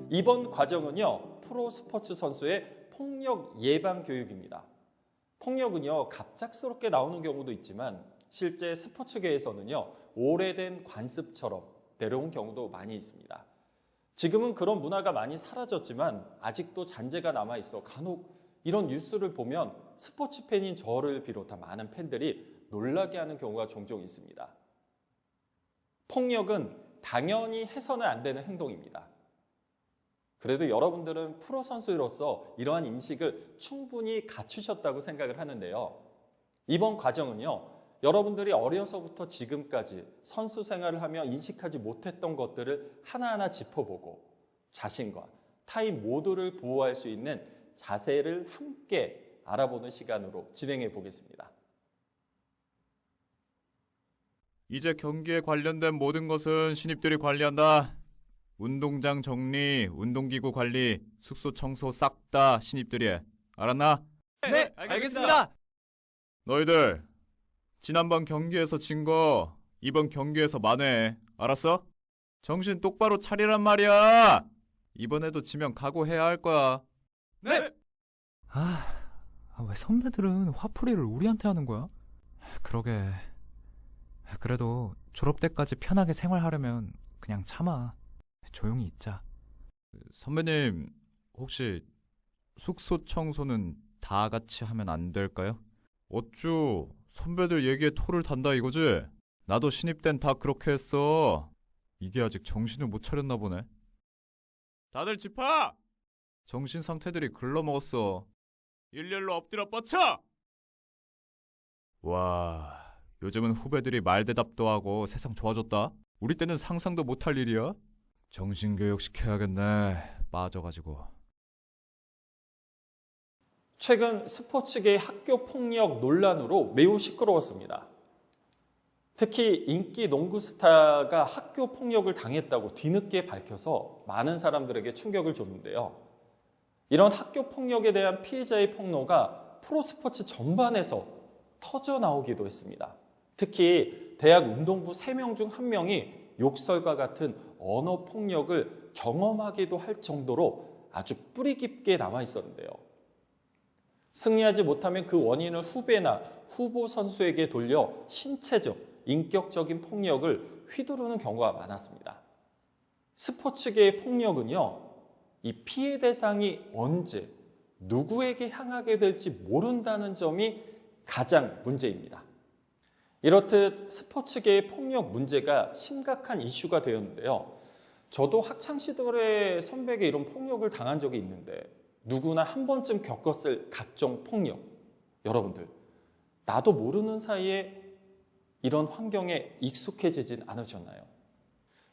이번 과정은요, 프로스포츠 선수의 폭력 예방 교육입니다. 폭력은요, 갑작스럽게 나오는 경우도 있지만 실제 스포츠계에서는요, 오래된 관습처럼 내려온 경우도 많이 있습니다. 지금은 그런 문화가 많이 사라졌지만 아직도 잔재가 남아있어 간혹 이런 뉴스를 보면 스포츠 팬인 저를 비롯한 많은 팬들이 놀라게 하는 경우가 종종 있습니다. 폭력은 당연히 해서는 안 되는 행동입니다. 그래도 여러분들은 프로 선수로서 이러한 인식을 충분히 갖추셨다고 생각을 하는데요. 이번 과정은요, 여러분들이 어려서부터 지금까지 선수 생활을 하며 인식하지 못했던 것들을 하나하나 짚어보고 자신과 타인 모두를 보호할 수 있는 자세를 함께 알아보는 시간으로 진행해 보겠습니다. 이제 경기에 관련된 모든 것은 신입들이 관리한다. 운동장 정리, 운동기구 관리, 숙소 청소 싹 다 신입들이 해. 알았나? 네, 알겠습니다. 너희들 지난번 경기에서 진 거 이번 경기에서 만회해. 알았어? 정신 똑바로 차리란 말이야. 이번에도 지면 각오해야 할 거야. 네. 왜 선배들은 화풀이를 우리한테 하는 거야? 그러게. 그래도 졸업 때까지 편하게 생활하려면 그냥 참아. 조용히 있자. 선배님, 혹시 숙소 청소는 다 같이 하면 안 될까요? 어쭈, 선배들 얘기에 토를 단다 이거지? 나도 신입 땐 다 그렇게 했어. 이게 아직 정신을 못 차렸나 보네. 다들 집합! 정신 상태들이 글러먹었어. 일렬로 엎드려 뻗쳐! 와, 요즘은 후배들이 말대답도 하고 세상 좋아졌다. 우리 때는 상상도 못할 일이야. 정신교육 시켜야겠네. 빠져가지고. 최근 스포츠계 학교 폭력 논란으로 매우 시끄러웠습니다. 특히 인기 농구 스타가 학교 폭력을 당했다고 뒤늦게 밝혀서 많은 사람들에게 충격을 줬는데요. 이런 학교 폭력에 대한 피해자의 폭로가 프로스포츠 전반에서 터져나오기도 했습니다. 특히 대학 운동부 3명 중 1명이 욕설과 같은 언어 폭력을 경험하기도 할 정도로 아주 뿌리 깊게 남아 있었는데요. 승리하지 못하면 그 원인을 후배나 후보 선수에게 돌려 신체적, 인격적인 폭력을 휘두르는 경우가 많았습니다. 스포츠계의 폭력은요, 이 피해 대상이 언제, 누구에게 향하게 될지 모른다는 점이 가장 문제입니다. 이렇듯 스포츠계의 폭력 문제가 심각한 이슈가 되었는데요. 저도 학창시절에 선배에게 이런 폭력을 당한 적이 있는데 누구나 한 번쯤 겪었을 각종 폭력. 여러분들, 나도 모르는 사이에 이런 환경에 익숙해지진 않으셨나요?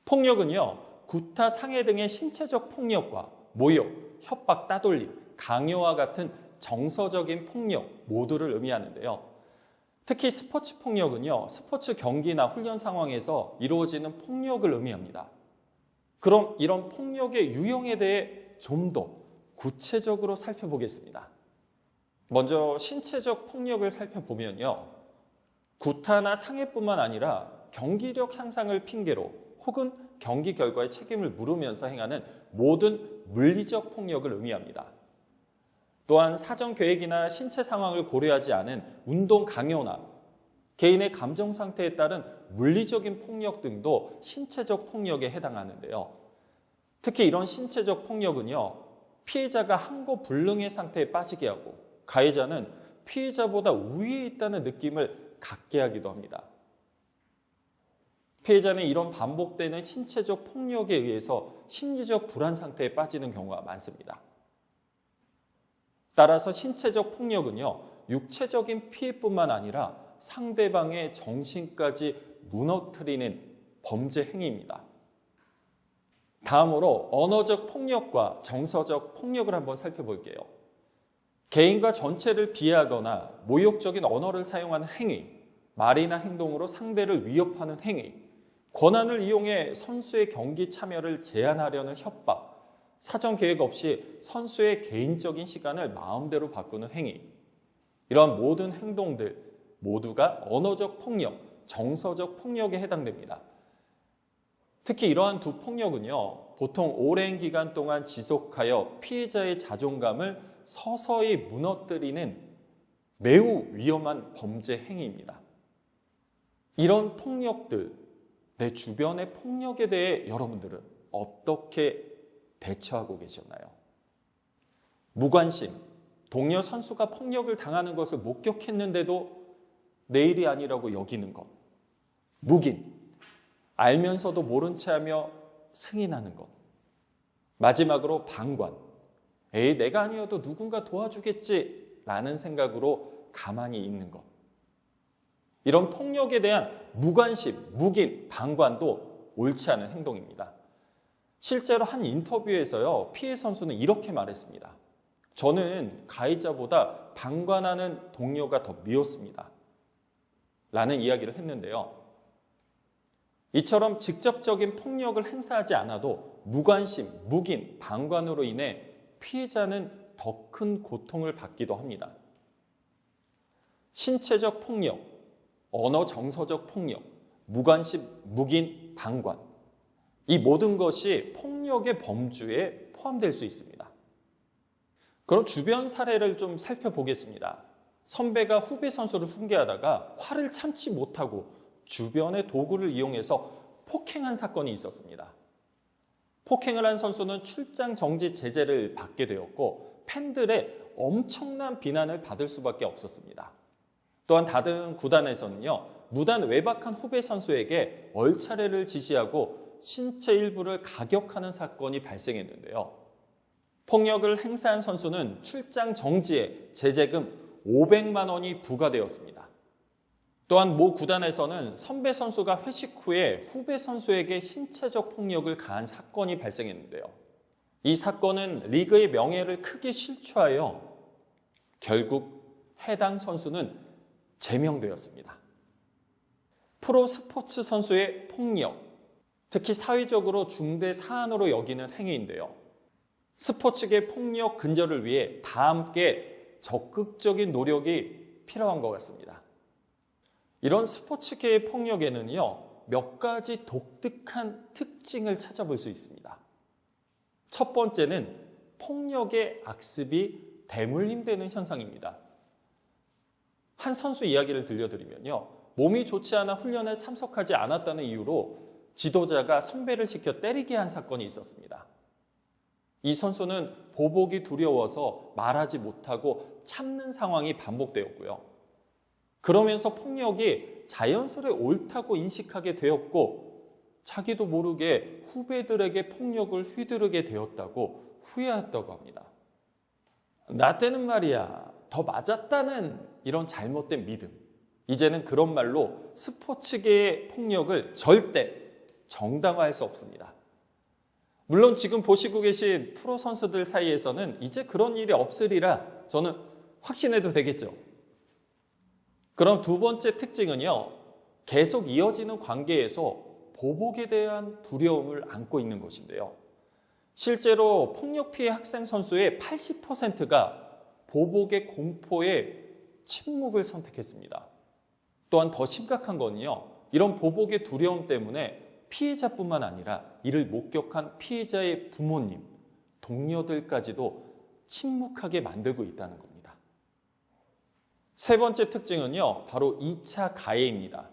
폭력은요, 구타, 상해 등의 신체적 폭력과 모욕, 협박, 따돌림, 강요와 같은 정서적인 폭력 모두를 의미하는데요. 특히 스포츠 폭력은요, 스포츠 경기나 훈련 상황에서 이루어지는 폭력을 의미합니다. 그럼 이런 폭력의 유형에 대해 좀 더 구체적으로 살펴보겠습니다. 먼저 신체적 폭력을 살펴보면요, 구타나 상해뿐만 아니라 경기력 향상을 핑계로 혹은 경기 결과에 책임을 물으면서 행하는 모든 물리적 폭력을 의미합니다. 또한 사전 계획이나 신체 상황을 고려하지 않은 운동 강요나 개인의 감정 상태에 따른 물리적인 폭력 등도 신체적 폭력에 해당하는데요. 특히 이런 신체적 폭력은요, 피해자가 항고불능의 상태에 빠지게 하고 가해자는 피해자보다 우위에 있다는 느낌을 갖게 하기도 합니다. 피해자는 이런 반복되는 신체적 폭력에 의해서 심리적 불안 상태에 빠지는 경우가 많습니다. 따라서 신체적 폭력은요, 육체적인 피해뿐만 아니라 상대방의 정신까지 무너뜨리는 범죄 행위입니다. 다음으로 언어적 폭력과 정서적 폭력을 한번 살펴볼게요. 개인과 전체를 비하하거나 모욕적인 언어를 사용하는 행위, 말이나 행동으로 상대를 위협하는 행위, 권한을 이용해 선수의 경기 참여를 제한하려는 협박, 사전 계획 없이 선수의 개인적인 시간을 마음대로 바꾸는 행위, 이러한 모든 행동들 모두가 언어적 폭력, 정서적 폭력에 해당됩니다. 특히 이러한 두 폭력은요, 보통 오랜 기간 동안 지속하여 피해자의 자존감을 서서히 무너뜨리는 매우 위험한 범죄 행위입니다. 이런 폭력들, 내 주변의 폭력에 대해 여러분들은 어떻게 대처하고 계셨나요? 무관심, 동료 선수가 폭력을 당하는 것을 목격했는데도 내 일이 아니라고 여기는 것. 묵인, 알면서도 모른 채 하며 승인하는 것. 마지막으로 방관, 에이 내가 아니어도 누군가 도와주겠지 라는 생각으로 가만히 있는 것. 이런 폭력에 대한 무관심, 묵인, 방관도 옳지 않은 행동입니다. 실제로 한 인터뷰에서요, 피해 선수는 이렇게 말했습니다. 저는 가해자보다 방관하는 동료가 더 미웠습니다. 라는 이야기를 했는데요. 이처럼 직접적인 폭력을 행사하지 않아도 무관심, 묵인, 방관으로 인해 피해자는 더 큰 고통을 받기도 합니다. 신체적 폭력, 언어 정서적 폭력, 무관심, 묵인, 방관. 이 모든 것이 폭력의 범주에 포함될 수 있습니다. 그럼 주변 사례를 좀 살펴보겠습니다. 선배가 후배 선수를 훈계하다가 화를 참지 못하고 주변의 도구를 이용해서 폭행한 사건이 있었습니다. 폭행을 한 선수는 출장 정지 제재를 받게 되었고 팬들의 엄청난 비난을 받을 수밖에 없었습니다. 또한 다른 구단에서는요, 무단 외박한 후배 선수에게 얼차례를 지시하고 신체 일부를 가격하는 사건이 발생했는데요. 폭력을 행사한 선수는 출장 정지에 제재금 500만 원이 부과되었습니다. 또한 모 구단에서는 선배 선수가 회식 후에 후배 선수에게 신체적 폭력을 가한 사건이 발생했는데요. 이 사건은 리그의 명예를 크게 실추하여 결국 해당 선수는 제명되었습니다. 프로 스포츠 선수의 폭력, 특히 사회적으로 중대 사안으로 여기는 행위인데요. 스포츠계 폭력 근절을 위해 다 함께 적극적인 노력이 필요한 것 같습니다. 이런 스포츠계의 폭력에는요, 몇 가지 독특한 특징을 찾아볼 수 있습니다. 첫 번째는 폭력의 악습이 대물림되는 현상입니다. 한 선수 이야기를 들려드리면요, 몸이 좋지 않아 훈련에 참석하지 않았다는 이유로 지도자가 선배를 시켜 때리게 한 사건이 있었습니다. 이 선수는 보복이 두려워서 말하지 못하고 참는 상황이 반복되었고요. 그러면서 폭력이 자연스레 옳다고 인식하게 되었고 자기도 모르게 후배들에게 폭력을 휘두르게 되었다고 후회했다고 합니다. 나 때는 말이야 더 맞았다는 이런 잘못된 믿음. 이제는 그런 말로 스포츠계의 폭력을 절대 정당화할 수 없습니다. 물론 지금 보시고 계신 프로 선수들 사이에서는 이제 그런 일이 없으리라 저는 확신해도 되겠죠. 그럼 두 번째 특징은요, 계속 이어지는 관계에서 보복에 대한 두려움을 안고 있는 것인데요. 실제로 폭력 피해 학생 선수의 80%가 보복의 공포에 침묵을 선택했습니다. 또한 더 심각한 건요, 이런 보복의 두려움 때문에 피해자뿐만 아니라 이를 목격한 피해자의 부모님, 동료들까지도 침묵하게 만들고 있다는 겁니다. 세 번째 특징은요, 바로 2차 가해입니다.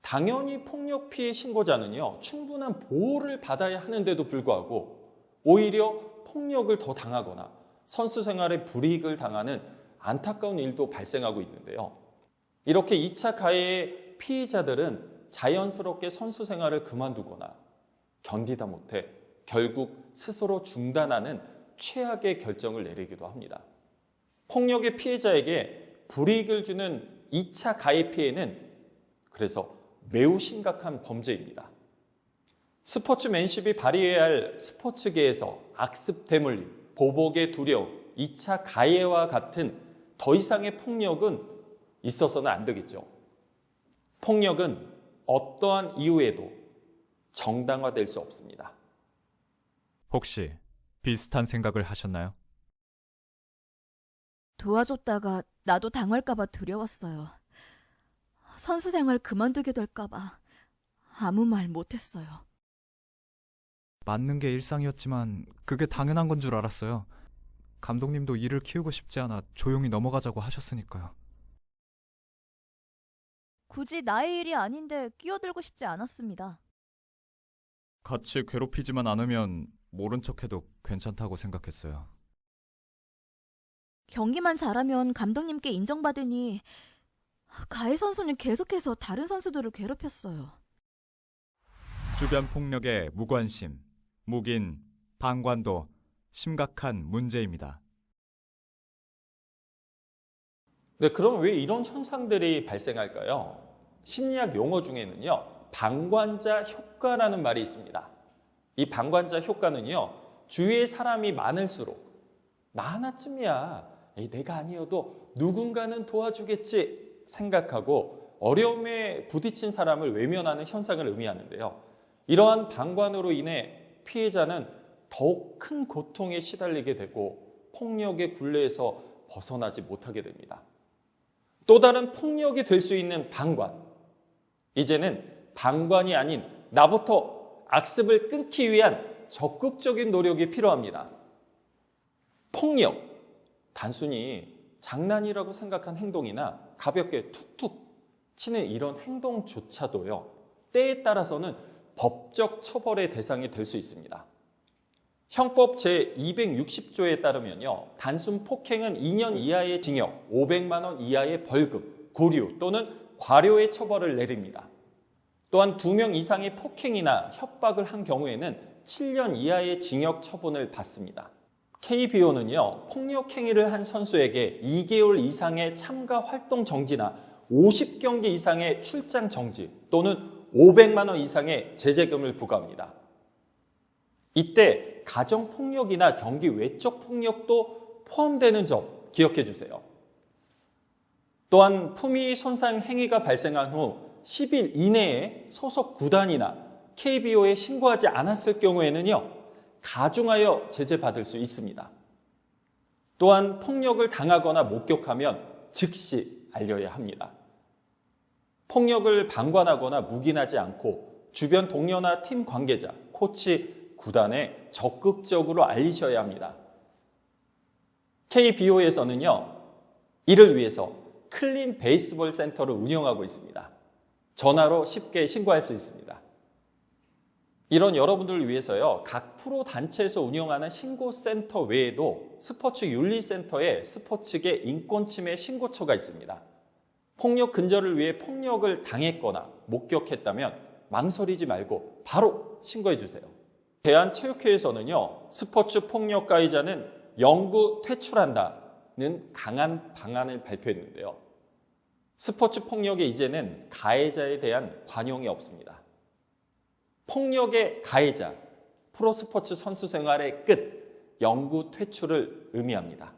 당연히 폭력 피해 신고자는요, 충분한 보호를 받아야 하는데도 불구하고 오히려 폭력을 더 당하거나 선수 생활에 불이익을 당하는 안타까운 일도 발생하고 있는데요. 이렇게 2차 가해의 피해자들은 자연스럽게 선수 생활을 그만두거나 견디다 못해 결국 스스로 중단하는 최악의 결정을 내리기도 합니다. 폭력의 피해자에게 불이익을 주는 2차 가해 피해는 그래서 매우 심각한 범죄입니다. 스포츠맨십이 발휘해야 할 스포츠계에서 악습 대물림, 보복의 두려움, 2차 가해와 같은 더 이상의 폭력은 있어서는 안 되겠죠. 폭력은 어떠한 이유에도 정당화될 수 없습니다. 혹시 비슷한 생각을 하셨나요? 도와줬다가 나도 당할까봐 두려웠어요. 선수 생활 그만두게 될까봐 아무 말 못했어요. 맞는 게 일상이었지만 그게 당연한 건 줄 알았어요. 감독님도 일을 키우고 싶지 않아 조용히 넘어가자고 하셨으니까요. 굳이 나의 일이 아닌데 끼어들고 싶지 않았습니다. 같이 괴롭히지만 않으면 모른 척해도 괜찮다고 생각했어요. 경기만 잘하면 감독님께 인정받으니 가해 선수는 계속해서 다른 선수들을 괴롭혔어요. 주변 폭력에 무관심, 묵인, 방관도 심각한 문제입니다. 네, 그럼 왜 이런 현상들이 발생할까요? 심리학 용어 중에는요, 방관자 효과라는 말이 있습니다. 이 방관자 효과는요, 주위에 사람이 많을수록 나 하나쯤이야, 내가 아니어도 누군가는 도와주겠지 생각하고 어려움에 부딪힌 사람을 외면하는 현상을 의미하는데요. 이러한 방관으로 인해 피해자는 더욱 큰 고통에 시달리게 되고 폭력의 굴레에서 벗어나지 못하게 됩니다. 또 다른 폭력이 될 수 있는 방관. 이제는 방관이 아닌 나부터 악습을 끊기 위한 적극적인 노력이 필요합니다. 폭력, 단순히 장난이라고 생각한 행동이나 가볍게 툭툭 치는 이런 행동조차도요, 때에 따라서는 법적 처벌의 대상이 될 수 있습니다. 형법 제260조에 따르면요, 단순 폭행은 2년 이하의 징역, 500만 원 이하의 벌금, 구류 또는 과료의 처벌을 내립니다. 또한 2명 이상의 폭행이나 협박을 한 경우에는 7년 이하의 징역 처분을 받습니다. KBO는요, 폭력 행위를 한 선수에게 2개월 이상의 참가 활동 정지나 50경기 이상의 출장 정지 또는 500만 원 이상의 제재금을 부과합니다. 이때 가정폭력이나 경기 외적 폭력도 포함되는 점 기억해 주세요. 또한 품위 손상 행위가 발생한 후 10일 이내에 소속 구단이나 KBO에 신고하지 않았을 경우에는요, 가중하여 제재받을 수 있습니다. 또한 폭력을 당하거나 목격하면 즉시 알려야 합니다. 폭력을 방관하거나 묵인하지 않고 주변 동료나 팀 관계자, 코치, 구단에 적극적으로 알리셔야 합니다. KBO에서는요, 이를 위해서 클린 베이스볼 센터를 운영하고 있습니다. 전화로 쉽게 신고할 수 있습니다. 이런 여러분들을 위해서요, 각 프로 단체에서 운영하는 신고센터 외에도 스포츠 윤리센터에 스포츠계 인권침해 신고처가 있습니다. 폭력 근절을 위해 폭력을 당했거나 목격했다면 망설이지 말고 바로 신고해 주세요. 대한체육회에서는요, 스포츠 폭력 가해자는 영구 퇴출한다는 강한 방안을 발표했는데요. 스포츠 폭력에 이제는 가해자에 대한 관용이 없습니다. 폭력의 가해자, 프로스포츠 선수 생활의 끝, 영구 퇴출을 의미합니다.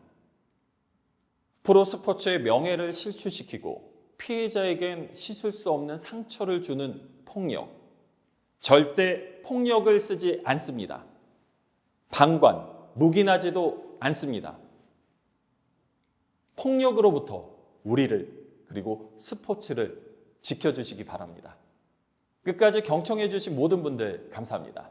프로스포츠의 명예를 실추시키고 피해자에겐 씻을 수 없는 상처를 주는 폭력, 절대 폭력을 쓰지 않습니다. 방관, 묵인하지도 않습니다. 폭력으로부터 우리를 그리고 스포츠를 지켜주시기 바랍니다. 끝까지 경청해 주신 모든 분들 감사합니다.